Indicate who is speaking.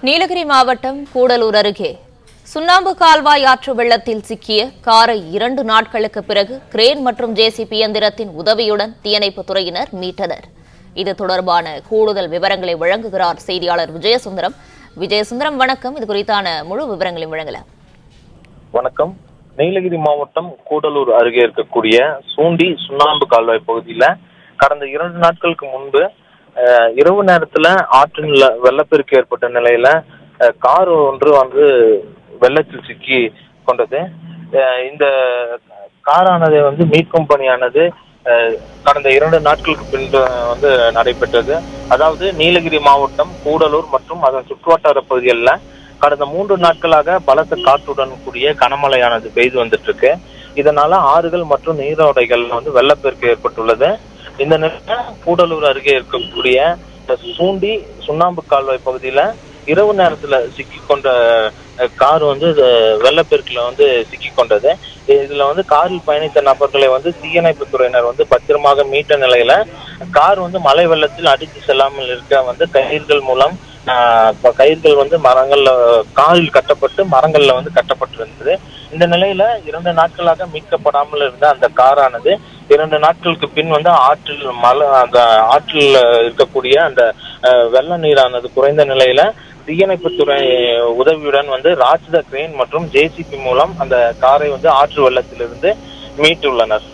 Speaker 1: நீலகிரி மாவட்டம் கூடலூர் அருகே சுண்ணாம்பு கால்வாய் ஆற்று வெள்ளத்தில் சிக்கிய காரை 2 நாட்களுக்கு பிறகு கிரேன் மற்றும் ஜேசிபி இயந்திரத்தின் உதவியுடன் தீயணைப்புத் துறையினர் மீட்டனர். இது தொடர்பான கூடுதல் விவரங்களை வழங்குகிறார் செய்தியாளர் விஜயசுந்தரம். விஜயசுந்தரம், வணக்கம். இது குறித்தான முழு விவரங்களையும் வழங்கலாம்.
Speaker 2: வணக்கம். நீலகிரி மாவட்டம் கூடலூர் அருகே இருக்கக்கூடிய சூண்டி சுண்ணாம்பு கால்வாய் பகுதியில கடந்த 2 நாட்களுக்கு முன்பு இரவு நேரத்துல ஆற்றில் வெள்ளப்பெருக்கு ஏற்பட்ட நிலையில கார் ஒன்று வந்து வெள்ளத்தில் சிக்கி கொண்டது. இந்த காரானது வந்து மீட்கும் பணியானது கடந்த 2 நாட்களுக்கு பின்பு வந்து நடைபெற்றது. அதாவது நீலகிரி மாவட்டம் கூடலூர் மற்றும் அதன் சுற்றுவட்டார பகுதிகளில் கடந்த 3 நாட்களாக பலத்த காற்றுடன் கூடிய கனமழையானது பெய்து வந்துட்டு இருக்கு. இதனால ஆறுகள் மற்றும் நீரோடைகள் வந்து வெள்ளப்பெருக்கு ஏற்பட்டுள்ளது. இந்த நிலையில கூடலூர் அருகே இருக்கக்கூடிய சூண்டி சுண்ணாம்பு கால்வாய் பகுதியில இரவு நேரத்துல சிக்கி கொண்ட கார் வந்து வெள்ளப்பெருக்குல வந்து சிக்கி கொண்டது. இதுல வந்து காரில் பயணித்த நபர்களை வந்து தீயணைப்பு துறையினர் வந்து பத்திரமாக மீட்ட நிலையில கார் வந்து மழை வெள்ளத்தில் அடித்து செல்லாமல் இருக்க வந்து கயிர்கள் வந்து மரங்கள்ல காலில் கட்டப்பட்டு மரங்கள்ல வந்து கட்டப்பட்டிருந்தது. இந்த நிலையில 2 நாட்களாக மீட்கப்படாமல் இருந்த அந்த காரானது 2 நாட்களுக்கு பின் வந்து அந்த ஆற்றில் இருக்கக்கூடிய அந்த வெள்ள நீரானது குறைந்த நிலையில தீயணைப்புத்துறை உதவியுடன் வந்து ராட்சத கிரேன் மற்றும் ஜேசிபி மூலம் அந்த காரை வந்து ஆற்று வெள்ளத்திலிருந்து மீட்டுள்ளனர்.